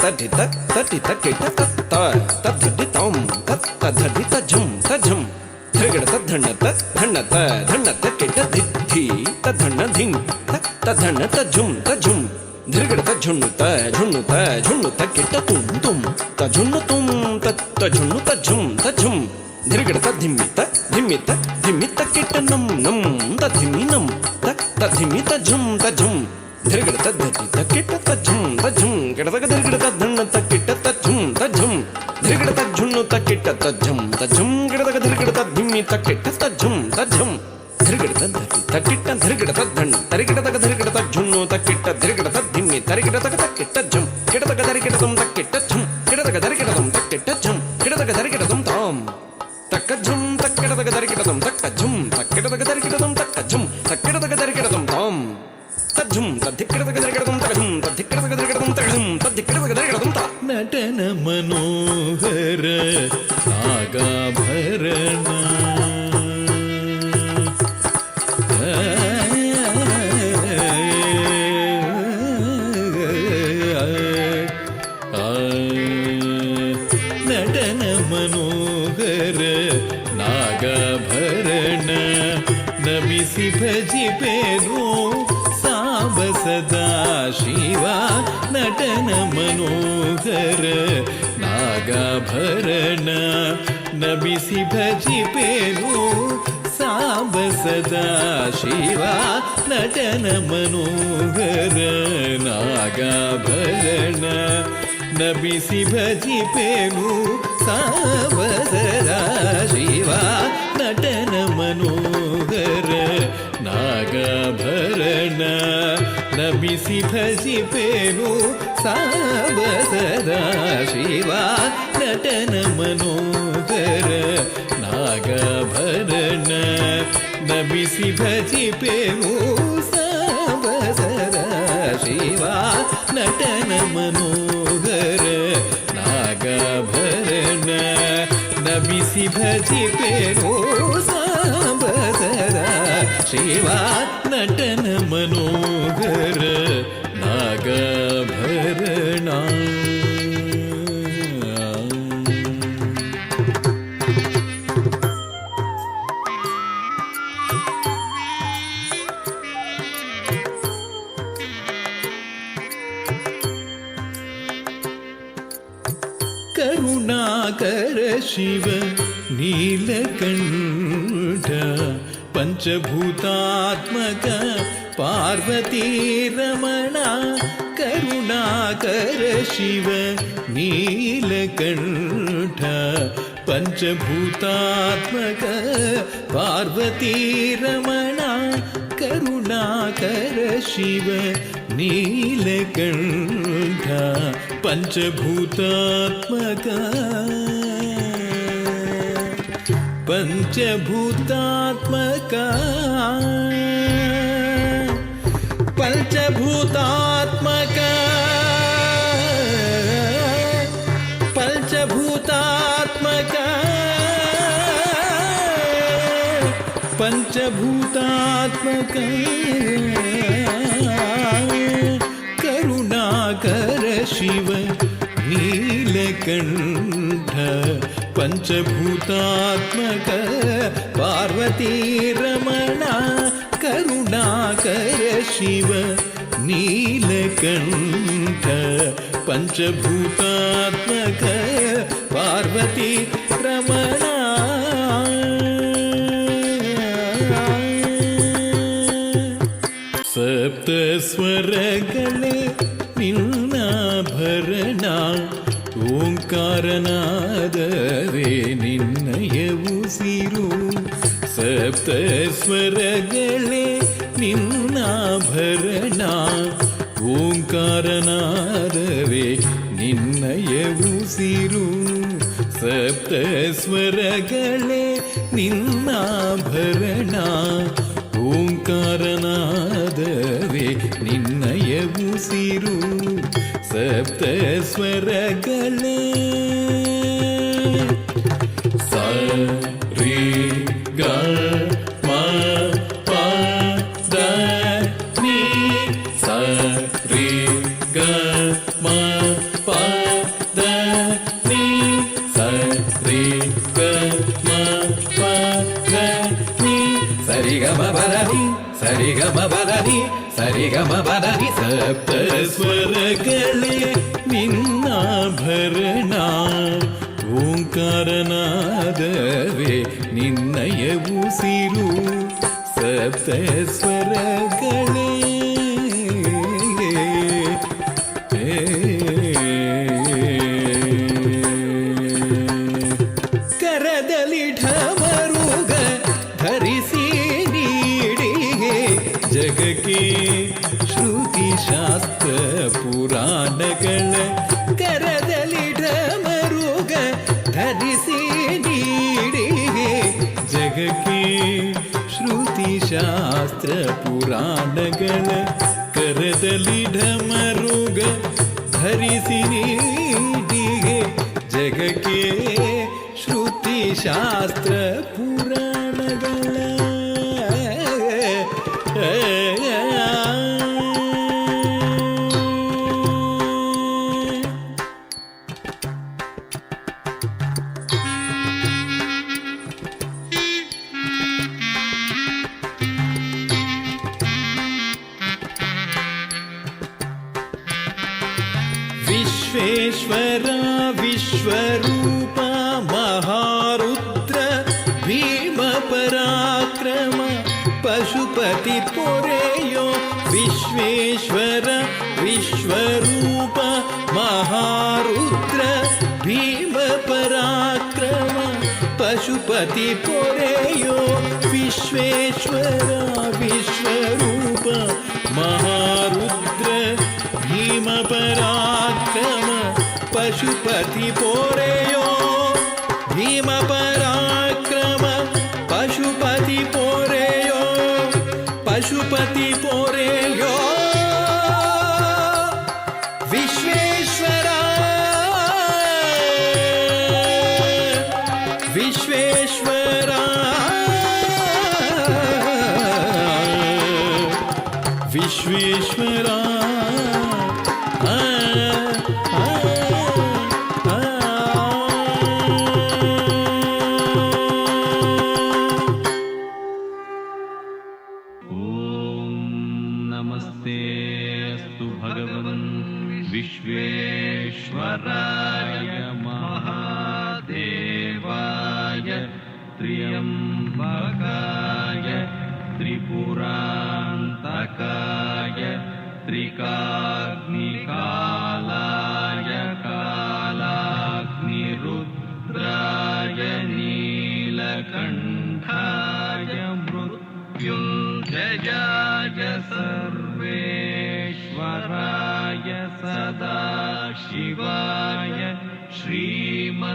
తడిత తడిత కిట తత్త తద్ధడితం తత్త ధడిత ఝం తఝం ధృగడ తద్ధణత ధణత ధణత కిట ధిద్ధి తద్ధణ ధిం తత్త ధణత ఝుం తఝుం ధృగడ తఝుణుత ఝుణుత ఝుణుత కిట తుం తుం తఝుణుతుం తత్త ఝుణుత ఝుం తఝుం ధృగడ తధిమిత ధిమిత ధిమిత కిట నం నం తధిమినం తత్త ధిమిత ఝుం తఝుం ధృగడ తద్ధడిత కిట తఝుం తఝుం గిడతగ ధృగడ తద్ధణ తకిట తఝుం తఝుం ధృగడ తఝుణు తకిట తఝుం తఝుం గిడతగ ధృగడ తధిమి తకిట తఝుం తఝుం ధృగడ తద్ధడి తకిట ధృగడ తద్ధణ తరిగడ తగ ధృగడ తఝుణు తకిట ధృగడ తధిమి తరిగడ తగ తకిట ఝుం గిడతగ ధరిగడ తం తకిట ఝుం గిడతగ ధరిగడ తం తకిట ఝుం గిడతగ ధరిగడ తం తాం తక్క ఝుం తక్కిడ తగ ధరిగడ తం తక్క ఝుం తక్కిడ తగ ధరిగడ తం తక్క ఝుం తక్కిడ తగ ధరిగడ తం తాం తఝుం తద్ధిక్కిడ తగ ధరిగడ తం తకఝుం తద్ధిక్కిడ తగ ధరిగడ తం తకఝుం తద్ధిక్కిడ తగ ధరిగడ తం తా నటన మనోహర నాగాభరణ నటన మనోహర నాగాభరణ నమిసి భజిపేను సాంబ సదా శివ నటన మనోహర నాగాభరణ నమిసి భజిపేను సాంబ సదా శివ నటన మనోహర నాగాభరణ నమిసి భజిపేను సాంబ సదా శివ నటన మనోహర నాగాభరణ నమిసి భజిపేను సాంబ సదా శివ నటన మనోహర నాగాభరణ నమిసి భజిపేను సాంబ సదా శివ నటన మనోహర నాగాభరణ నమిసి భజిపేను సాంబ సదా శివ నటన మనోహర నాగాభరణ కరుణాకర శివ నీలకంఠ పంచభూతాత్మక పార్వతీ రమణ కరుణాకర శివ నీలకంఠ పంచభూతాత్మక పార్వతీ రమణ కరుణాకర శివ నీలకంఠ పంచభూతాత్మక పంచభూతాత్మక పంచభూతాత్మక పంచభూతాత్మక పంచభూతాత్మక కరుణాకర శివ నీలకంఠ పంచభూతాత్మక పార్వతీ రమణ కరుణాకర శివ నీలకంఠ పంచభూతాత్మక పార్వతీ రమణ ಸಪ್ತಸ್ವರಗಳೇ ನಿನ್ನಾಭರಣ ಓಂಕಾರನಾದವೇ ನಿನ್ನಯ ಉಸಿರು ಸಪ್ತಸ್ವರಗಳೇ ನಿನ್ನಾಭರಣ ಓಂಕಾರನಾದವೇ ನಿನ್ನಯ ಉಸಿರು ಸಪ್ತಸ್ವರಗಳೇ ನಿನ್ನಾಭರಣ ಓಂಕಾರನಾದವೇ ನಿನ್ನಯ ಉಸಿರು ಸಪ್ತಸ್ವರಗಳೇ ಸ ರಿ ಗ ಮ ಪ ದ ನಿ ಸ ರಿ ಗ ಮ ಪ ಸರಿಗಮ ಬದನಿ ಸರಿಗಮ ಬದನಿ ಸಪ್ತ ಸ್ವರಗಳೇ ನಿನ್ನಾಭರಣ ಓಂಕಾರನಾದವೇ ನಿನ್ನಯ ಉಸಿರು ಸಪ್ತ ಸ್ವರಗಳೇ ಕರದಲ್ಲಿ ಢಮರುಗ ಧರಿಸಿ ನೀಡಿಗೆ ಜಗಕ್ಕೆ ಶ್ರುತಿ ಶಾಸ್ತ್ರ ಪುರಾಣಗಳ ಕರದಲ್ಲಿ ಢಮರುಗ ಧರಿಸಿ ನೀಡಿಗೆ ಜಗಕ್ಕೆ ಶ್ರುತಿ ಶಾಸ್ತ್ರ ಪುರಾಣಗಳ ಕರದಲ್ಲಿ ಢಮರುಗ ಧರಿಸಿ ನೀಡಿಗೆ ಜಗಕ್ಕೆ ಶ್ರುತಿ ಶಾಸ್ತ್ರ ಪುರಾಣಗಳ ವಿಶ್ವೇಶ್ವರ ವಿಶ್ವರೂಪ ಮಹಾರುದ್ರ ಭೀಮ ಪರಾಕ್ರಮ ಪಶುಪತಿ ಪೊರೆಯೋ ವಿಶ್ವೇಶ್ವರ ವಿಶ್ವರೂಪ ಮಹಾರುದ್ರ ಭೀಮ ಪರಾಕ್ರಮ ಪಶುಪತಿ ಪೊರೆಯೋ ವಿಶ್ವೇಶ್ವರ ವಿಶ್ವರೂಪ ಮಹಾರುದ್ರ ಭೀಮ ಪರಾಕ್ರಮ ಪಶುಪತಿ ಪೊರೆಯೋ ಭೀಮ ಪರಾಕ್ರಮ ಪಶುಪತಿ ಪೊರೆಯೋ ಪಶುಪತಿ ಪೊರೆಯೋ ವಿಶ್ವೇಶ್ವರ ವಿಶ್ವೇಶ್ವರ ವಿಶ್ವೇಶ್ವರ विश्वेश्वराय महादेवाय त्र्यम्बकाय त्रिपुरान्तकाय त्रिकाग्निकालाय कालाग्निरुद्राय नीलकण्ठाय मृत्युञ्जयाय सर्वेश्वराय सदाशिवाय श्रीमन्महादेवाय